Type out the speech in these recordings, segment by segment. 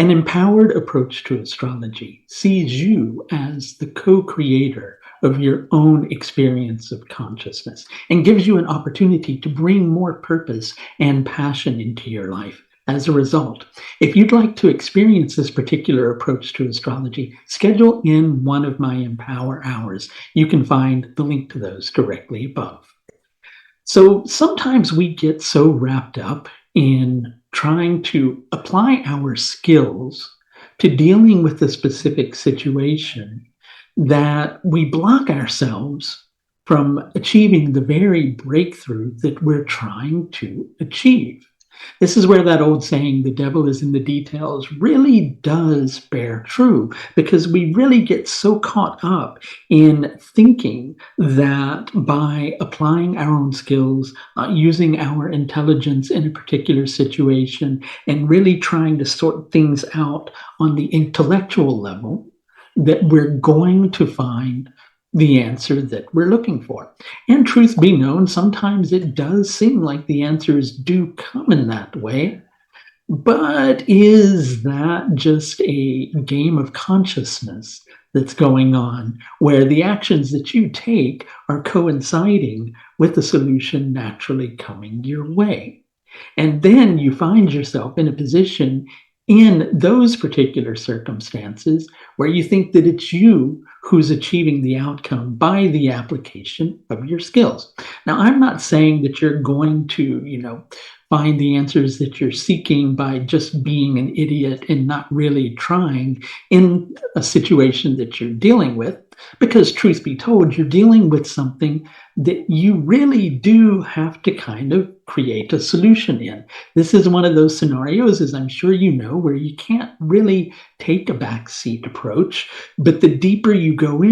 An empowered approach to astrology sees you as the co-creator of your own experience of consciousness and gives you an opportunity to bring more purpose and passion into your life. As a result, if you'd like to experience this particular approach to astrology, schedule in one of my Empower Hours. You can find the link to those directly above. So sometimes we get so wrapped up in trying to apply our skills to dealing with a specific situation that we block ourselves from achieving the very breakthrough that we're trying to achieve. This is where that old saying, the devil is in the details, really does bear true, because we really get so caught up in thinking that by applying our own skills, using our intelligence in a particular situation, and really trying to sort things out on the intellectual level, that we're going to find the answer that we're looking for. And truth be known, sometimes it does seem like the answers do come in that way. But is that just a game of consciousness that's going on, where the actions that you take are coinciding with the solution naturally coming your way? And then you find yourself in a position in those particular circumstances where you think that it's you who's achieving the outcome by the application of your skills. Now, I'm not saying that you're going to, find the answers that you're seeking by just being an idiot and not really trying in a situation that you're dealing with, because truth be told, you're dealing with something that you really do have to kind of create a solution in. This is one of those scenarios, as I'm sure you know, where you can't really take a backseat approach, but the deeper you go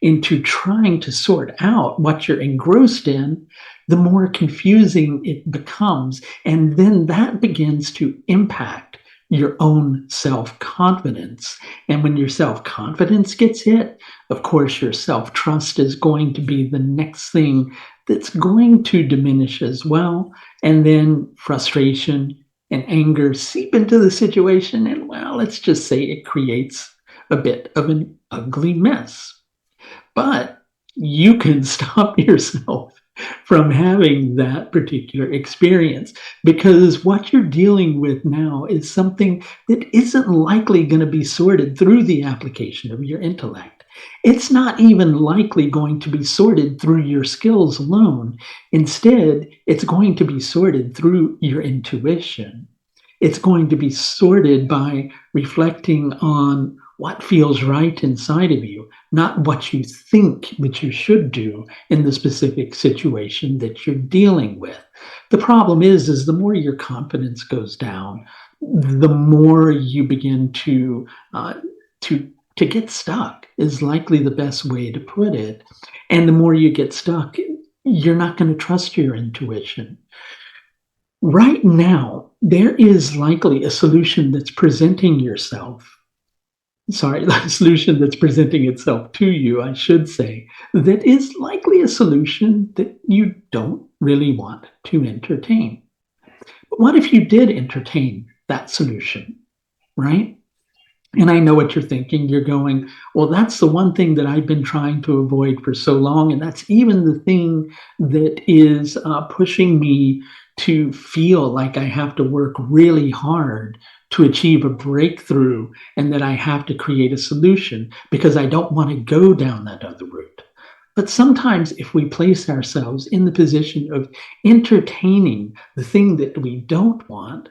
into trying to sort out what you're engrossed in, the more confusing it becomes. And then that begins to impact your own self-confidence. And when your self-confidence gets hit, of course, your self-trust is going to be the next thing that's going to diminish as well. And then frustration and anger seep into the situation. And well, let's just say it creates a bit of an ugly mess. But you can stop yourself from having that particular experience, because what you're dealing with now is something that isn't likely going to be sorted through the application of your intellect. It's not even likely going to be sorted through your skills alone. Instead, it's going to be sorted through your intuition. It's going to be sorted by reflecting on what feels right inside of you, not what you think that you should do in the specific situation that you're dealing with. The problem is the more your confidence goes down, the more you begin to get stuck, is likely the best way to put it. And the more you get stuck, you're not going to trust your intuition. Right now, there is likely a solution that's presenting the solution that's presenting itself to you, I should say, that is likely a solution that you don't really want to entertain. But what if you did entertain that solution, right? And I know what you're thinking. You're going, well, that's the one thing that I've been trying to avoid for so long, and that's even the thing that is pushing me to feel like I have to work really hard to achieve a breakthrough, and that I have to create a solution because I don't want to go down that other route. But sometimes if we place ourselves in the position of entertaining the thing that we don't want,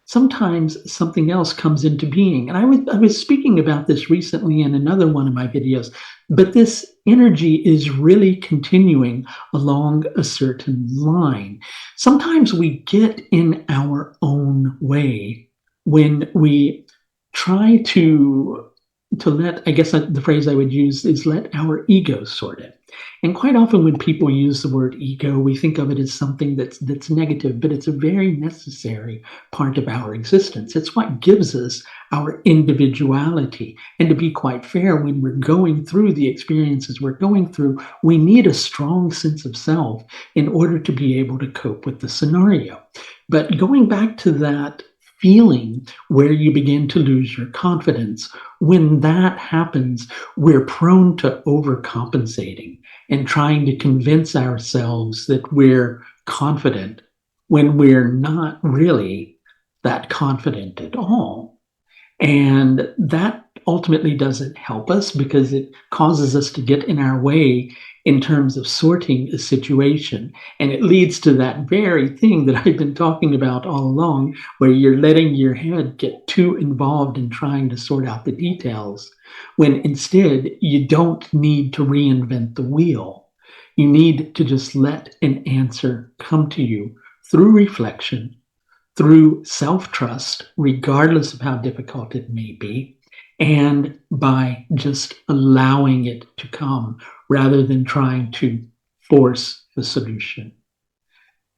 sometimes something else comes into being. And I was speaking about this recently in another one of my videos, but this energy is really continuing along a certain line. Sometimes we get in our own way when we try to let, I guess the phrase I would use is let our ego sort it. And quite often when people use the word ego, we think of it as something that's negative, but it's a very necessary part of our existence. It's what gives us our individuality. And to be quite fair, when we're going through the experiences we're going through, we need a strong sense of self in order to be able to cope with the scenario. But going back to that feeling where you begin to lose your confidence. When that happens, we're prone to overcompensating and trying to convince ourselves that we're confident when we're not really that confident at all. And that ultimately doesn't help us because it causes us to get in our way in terms of sorting a situation. And it leads to that very thing that I've been talking about all along, where you're letting your head get too involved in trying to sort out the details, when instead you don't need to reinvent the wheel. You need to just let an answer come to you through reflection, through self trust, regardless of how difficult it may be, and by just allowing it to come rather than trying to force the solution.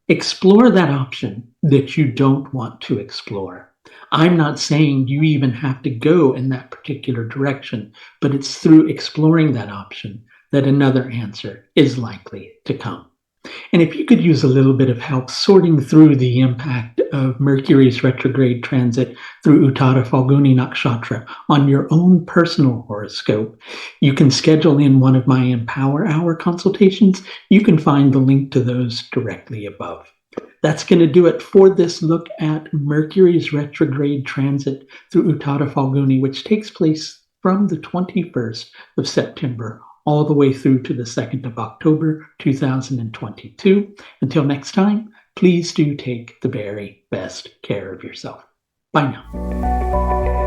Explore that option that you don't want to explore. I'm not saying you even have to go in that particular direction, but it's through exploring that option that another answer is likely to come. And if you could use a little bit of help sorting through the impact of Mercury's retrograde transit through Uttara Phalguni Nakshatra on your own personal horoscope, you can schedule in one of my Empower Hour consultations. You can find the link to those directly above. That's going to do it for this look at Mercury's retrograde transit through Uttara Phalguni, which takes place from the 21st of September all the way through to the 2nd of October, 2022. Until next time, please do take the very best care of yourself. Bye now.